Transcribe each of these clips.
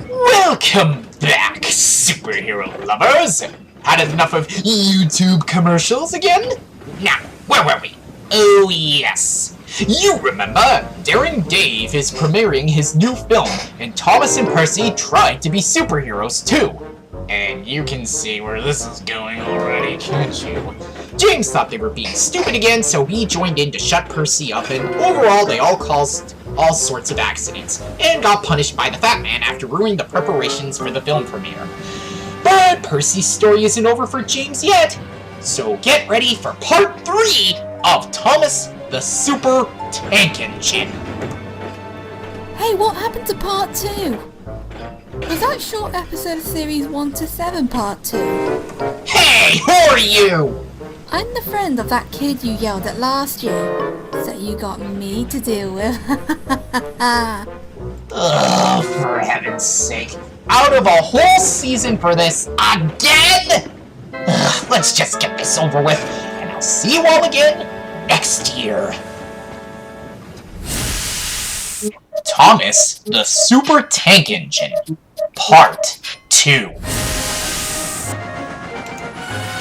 Welcome back, superhero lovers! Had enough of YouTube commercials again? Now, where were we? Oh yes! You remember, Daring Dave is premiering his new film, and Thomas and Percy tried to be superheroes too. And you can see where this is going already, can't you? James thought they were being stupid again, so he joined in to shut Percy up, and overall they all caused all sorts of accidents, and got punished by the Fat Man after ruining the preparations for the film premiere. But Percy's story isn't over for James yet, so get ready for part 3 of Thomas the Super Tank Engine. Hey, what happened to part 2? Was that short episode of series 1 to 7 part 2? Hey, who are you? I'm the friend of that kid you yelled at last year, so you got me to deal with. Ugh, for heaven's sake. Out of a whole season for this again? Ugh, let's just get this over with, and I'll see you all again next year. Thomas the Super Tank Engine, Part 2.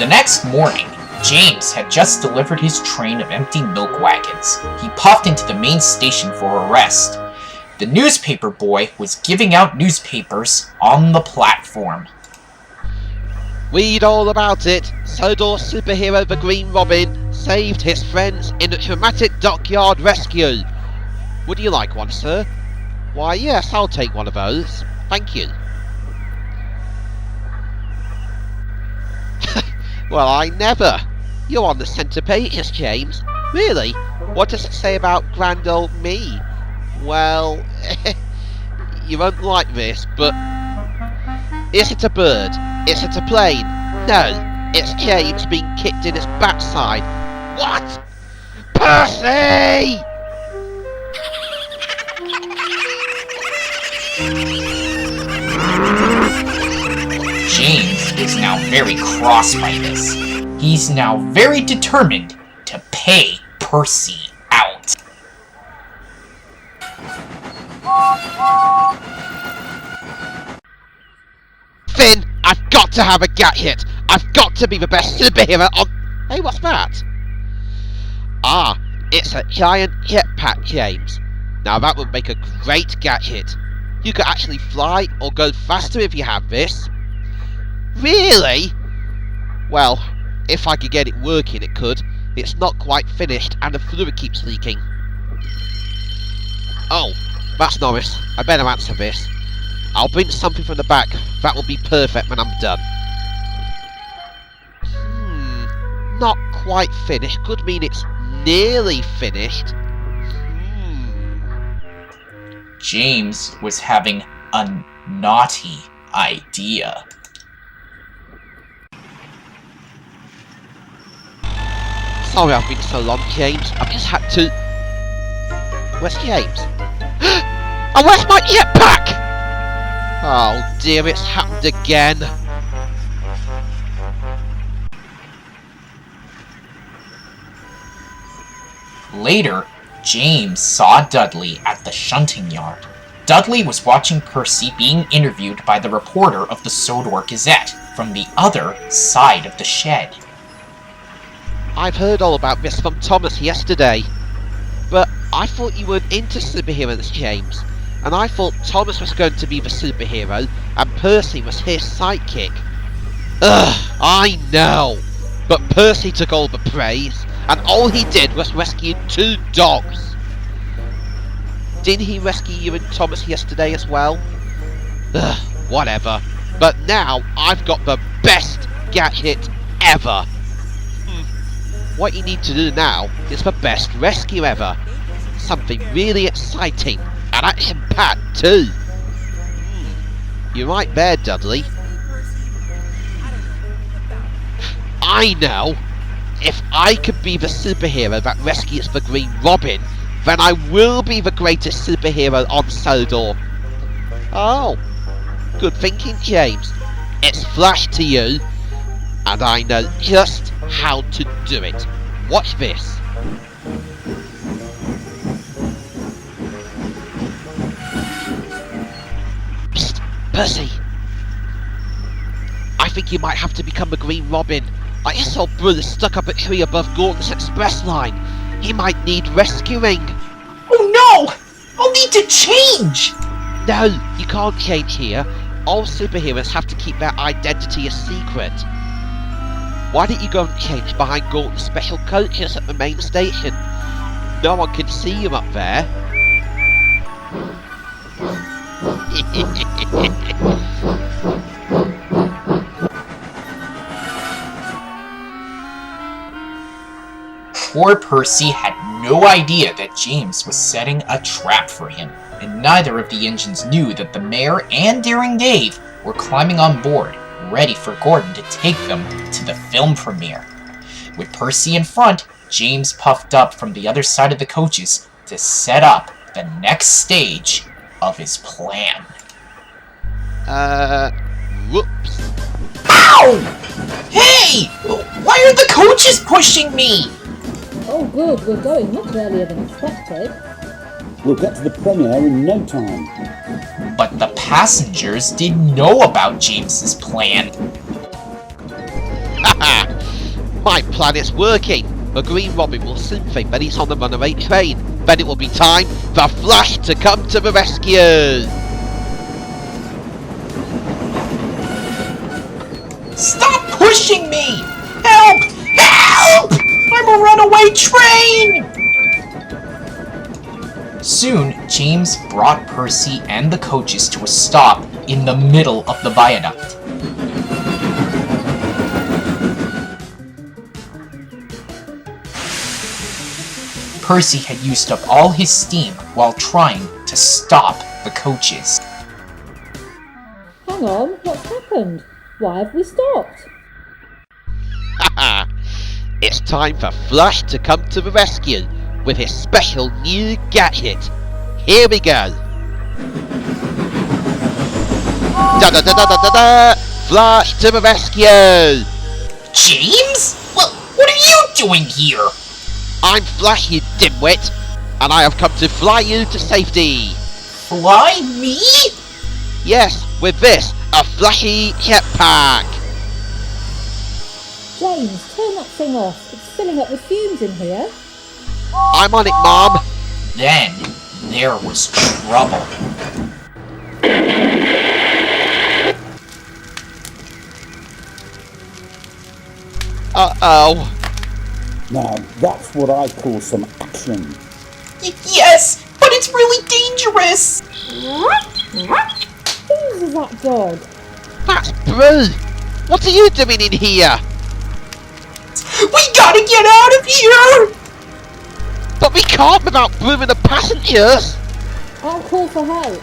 The next morning, James had just delivered his train of empty milk wagons. He puffed into the main station for a rest. The newspaper boy was giving out newspapers on the platform. Read all about it. Sodor superhero the Green Robin saved his friends in a dramatic dockyard rescue. Would you like one, sir? Why, yes, I'll take one of those. Thank you. Well, I never. You're on the centre pages, James. Really? What does it say about grand old me? Well, you won't like this, but... Is it a bird? Is it a plane? No, it's James being kicked in his backside. What? Percy! James is now very cross by this. He's now very determined to pay Percy out. Finn, I've got to have a gut hit. I've got to be the best superhero on... Hey, what's that? Ah, it's a giant jetpack, James. Now that would make a great gut hit. You could actually fly or go faster if you have this. Really? Well, if I could get it working, it could. It's not quite finished and the fluid keeps leaking. Oh, that's Norris. I better answer this. I'll bring something from the back. That will be perfect when I'm done. Not quite finished. Could mean it's nearly finished. James was having a naughty idea. Sorry I've been so long, James. I've just had to... Where's James? And where's my jetpack? Oh dear, it's happened again. Later, James saw Dudley at the shunting yard. Dudley was watching Percy being interviewed by the reporter of the Sodor Gazette from the other side of the shed. I've heard all about this from Thomas yesterday. But I thought you weren't into superheroes, James. And I thought Thomas was going to be the superhero and Percy was his sidekick. Ugh, I know. But Percy took all the praise, and all he did was rescue 2 dogs. Didn't he rescue you and Thomas yesterday as well? Ugh, whatever. But now I've got the best gadget ever. What you need to do now is the best rescue ever. Something really exciting and action-packed too. You're right there, Dudley. I know. If I could be the superhero that rescues the Green Robin, then I will be the greatest superhero on Sodor. Oh, good thinking, James. It's Flash to you, and I know just how to do it. Watch this. Percy! I think you might have to become a Green Robin. I just saw Broo stuck up a tree above Gordon's express line. He might need rescuing. Oh no! I'll need to change! No, you can't change here. All superheroes have to keep their identity a secret. Why don't you go and change behind Gordon's special coaches at the main station? No one can see you up there. Poor Percy had no idea that James was setting a trap for him, and neither of the engines knew that the mayor and Daring Dave were climbing on board, ready for Gordon to take them to the film premiere. With Percy in front, James puffed up from the other side of the coaches to set up the next stage of his plan. Whoops. Ow! Hey! Why are the coaches pushing me? Oh good, we're going much earlier than expected. We'll get to the premiere in no time. But the passengers didn't know about James's plan. Haha! My plan is working. The Green Robin will soon think that he's on the runaway train. Then it will be time for Flash to come to the rescue! Stop pushing me! Help! Help! I'm a runaway train! Soon, James brought Percy and the coaches to a stop in the middle of the viaduct. Percy had used up all his steam while trying to stop the coaches. Hang on, what's happened? Why have we stopped? Haha! It's time for Flash to come to the rescue with his special new gadget. Here we go! Da-da-da-da-da-da-da! Flash to the rescue! James? Well, what are you doing here? I'm Flash, you dimwit, and I have come to fly you to safety. Fly me? Yes, with this, a flashy jetpack. James, turn that thing off. It's filling up with fumes in here. I'm on it, Mom. Then, there was trouble. Uh-oh. Now, that's what I call some action. Yes, but it's really dangerous! Whose is that dog? That's Broo. What are you doing in here? We gotta get out of here! But we can't without Broo and the passengers. I'll call for help.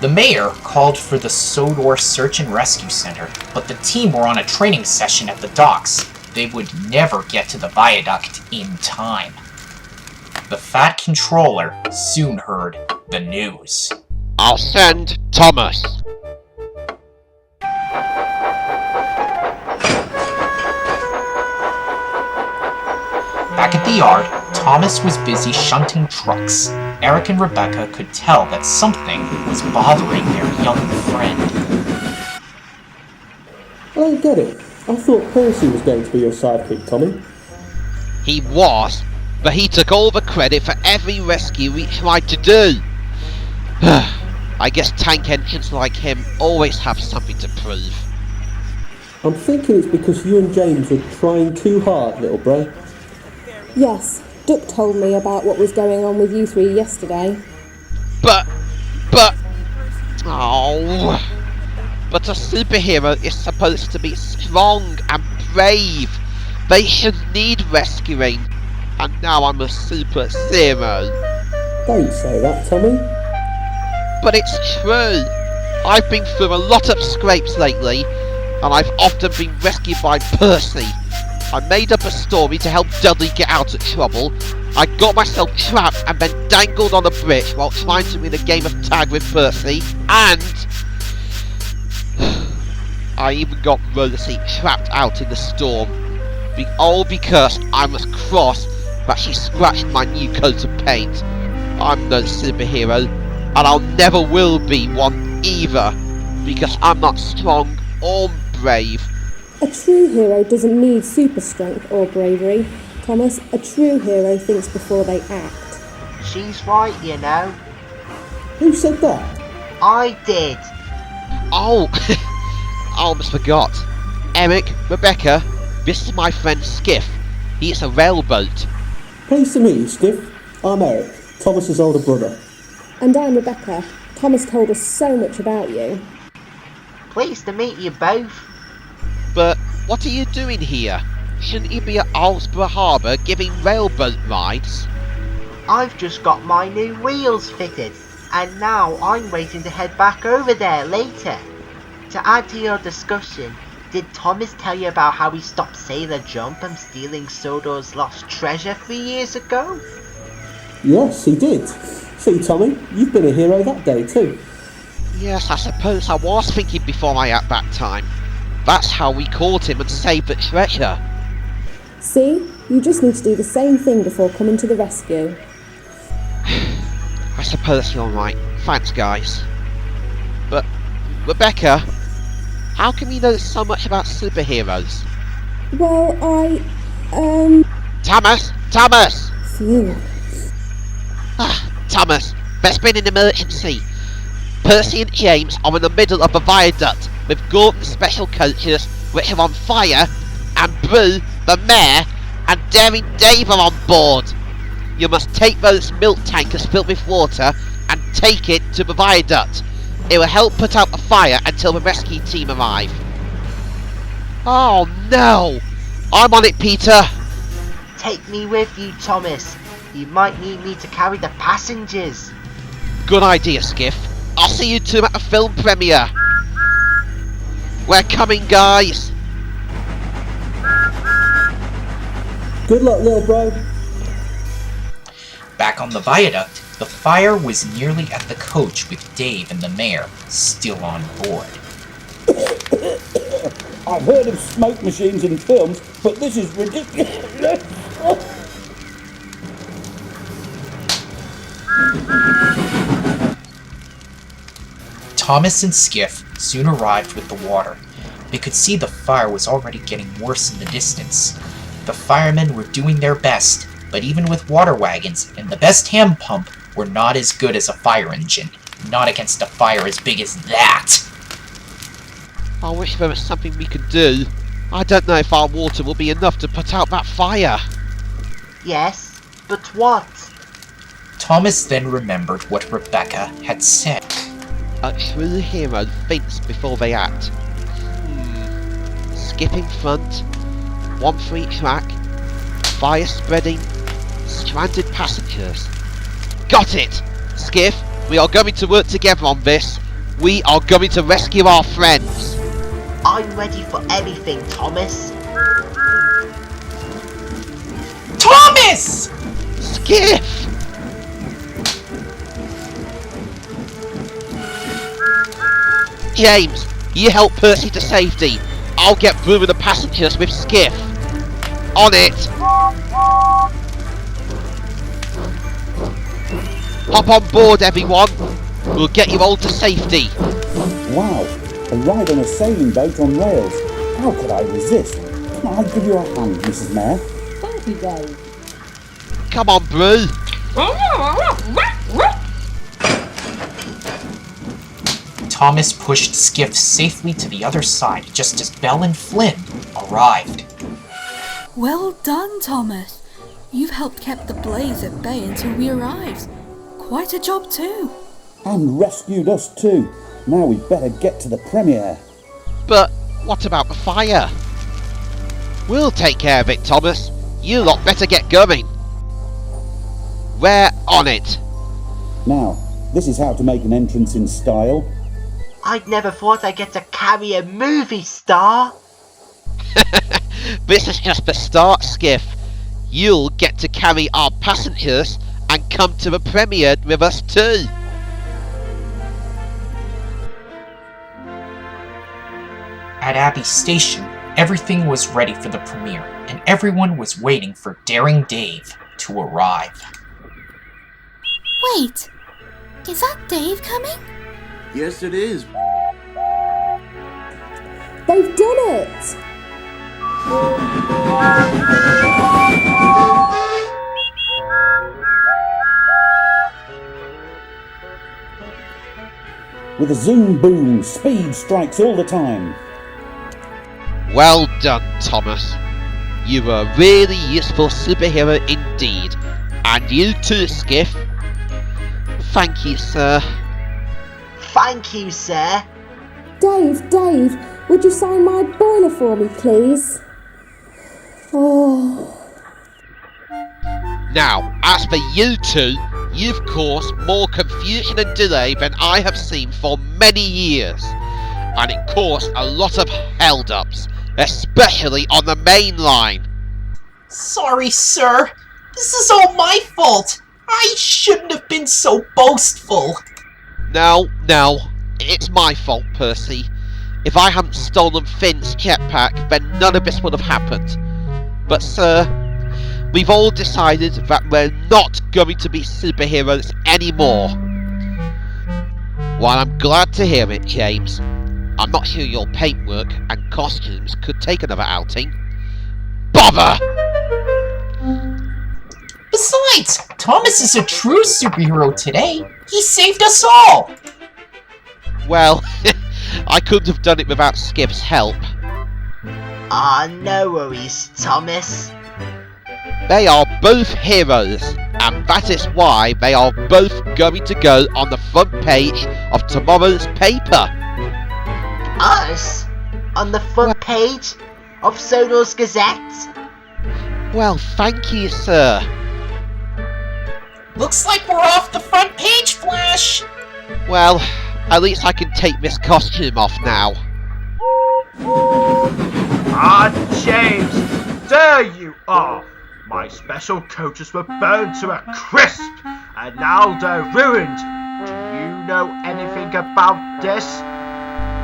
The mayor called for the Sodor Search and Rescue Center, but the team were on a training session at the docks. They would never get to the viaduct in time. The fat controller soon heard the news. I'll send Thomas. Back at the yard, Thomas was busy shunting trucks. Eric and Rebecca could tell that something was bothering their young friend. I don't get it. I thought Percy was going to be your sidekick, Tommy. He was, but he took all the credit for every rescue we tried to do. I guess tank engines like him always have something to prove. I'm thinking it's because you and James were trying too hard, little bro. Yes, Duck told me about what was going on with you three yesterday. But a superhero is supposed to be strong and brave. They should need rescuing. And now I'm a super zero. Don't say that, Tommy. But it's true. I've been through a lot of scrapes lately, and I've often been rescued by Percy. I made up a story to help Dudley get out of trouble. I got myself trapped and then dangled on a bridge while trying to win a game of tag with Percy, and I even got Rosie trapped out in the storm. All because I was cross that she scratched my new coat of paint. I'm no superhero, and I'll never will be one either. because I'm not strong or brave. A true hero doesn't need super strength or bravery. Thomas, a true hero thinks before they act. She's right, you know. Who said that? I did. Oh, I almost forgot. Eric, Rebecca, this is my friend Skiff. He's a railboat. Pleased to meet you, Skiff. I'm Eric, Thomas's older brother. And I'm Rebecca. Thomas told us so much about you. Pleased to meet you both. But what are you doing here? Shouldn't you be at Alsop Harbour giving railboat rides? I've just got my new wheels fitted, and now I'm waiting to head back over there later. To add to your discussion, did Thomas tell you about how he stopped Sailor Jump and stealing Sodor's lost treasure 3 years ago? Yes, he did. See, Tommy, you've been a hero that day too. Yes, I suppose I was thinking before I at that time. That's how we caught him and saved the treasure. See? You just need to do the same thing before coming to the rescue. I suppose you're right. Thanks, guys. But, Rebecca, how can we know so much about superheroes? Well, Thomas! Phew. Thomas, there's been an emergency. Percy and James are in the middle of a viaduct with Gordon's special coaches, which are on fire, and Broo, the mayor, and Daring Dave are on board. You must take those milk tankers filled with water and take it to the viaduct. It will help put out the fire until the rescue team arrive. Oh no! I'm on it, Peter! Take me with you, Thomas. You might need me to carry the passengers. Good idea, Skiff. I'll see you two at the film premiere. We're coming, guys. Good luck, little bro. Back on the viaduct, the fire was nearly at the coach with Dave and the mayor still on board. I've heard of smoke machines in films, but this is ridiculous. Thomas and Skiff soon arrived with the water. They could see the fire was already getting worse in the distance. The firemen were doing their best, but even with water wagons and the best hand pump were not as good as a fire engine. Not against a fire as big as that! I wish there was something we could do. I don't know if our water will be enough to put out that fire. Yes, but what? Thomas then remembered what Rebecca had said. A true hero thinks before they act. Skip in front, one for each rack, fire spreading, stranded passengers. Got it! Skiff, we are going to work together on this. We are going to rescue our friends. I'm ready for anything, Thomas. Thomas! Skiff! James, you help Percy to safety. I'll get Broo and the passengers with Skiff. On it! Hop on board, everyone. We'll get you all to safety. Wow, a ride on a sailing boat on rails. How could I resist? Can I give you a hand, Mrs. Mayor? Thank you, Dave. Come on, Broo. Thomas pushed Skiff safely to the other side just as Belle and Flynn arrived. Well done, Thomas. You've helped keep the blaze at bay until we arrived. Quite a job too. And rescued us too. Now we'd better get to the premiere. But what about the fire? We'll take care of it, Thomas. You lot better get going. We're on it. Now, this is how to make an entrance in style. I'd never thought I'd get to carry a movie star. This is just the start, Skiff. You'll get to carry our passengers and come to the premiere with us too. At Abbey Station, everything was ready for the premiere, and everyone was waiting for Daring Dave to arrive. Wait, is that Dave coming? Yes, it is. They've done it! With a zoom boom, speed strikes all the time. Well done, Thomas. You were a really useful superhero indeed. And you too, Skiff. Thank you, sir. Thank you, sir. Dave, would you sign my boiler for me, please? Oh. Now, as for you two, you've caused more confusion and delay than I have seen for many years. And it caused a lot of held-ups, especially on the main line. Sorry, sir. This is all my fault. I shouldn't have been so boastful. No, it's my fault, Percy. If I hadn't stolen Finn's jetpack, then none of this would have happened. But sir, we've all decided that we're not going to be superheroes anymore. While I'm glad to hear it, James, I'm not sure your paintwork and costumes could take another outing. Bother! Besides, Thomas is a true superhero today. He saved us all. Well, I couldn't have done it without Skiff's help. No worries, Thomas. They are both heroes, and that is why they are both going to go on the front page of tomorrow's paper. Us? On the front page of Sonor's Gazette? Well, thank you, sir. Looks like we're off the front page, Flash. Well, at least I can take this costume off now. James, there you are! My special coaches were burned to a crisp, and now they're ruined. Do you know anything about this?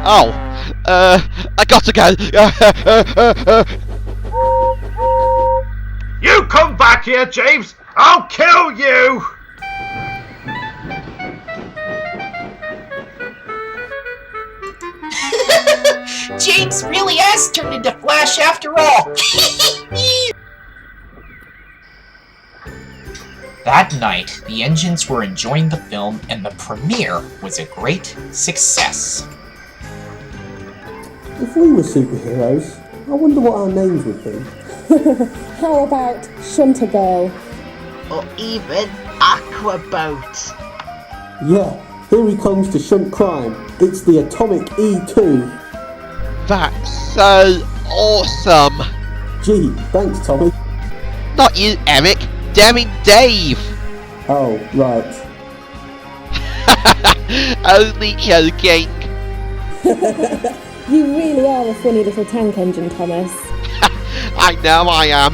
Oh, I got to go. You come back here, James! I'll kill you! James really has turned into Flash after all. That night, the engines were enjoying the film and the premiere was a great success. If we were superheroes, I wonder what our names would be. How about Shunter Girl? Or even Aqua Boat? Yeah, here he comes to shunt crime. It's the Atomic E2. That's so awesome. Gee, thanks, Tommy. Not you, Eric. Daring Dave. Oh, right. Only joking. You really are a funny little tank engine, Thomas. I know I am.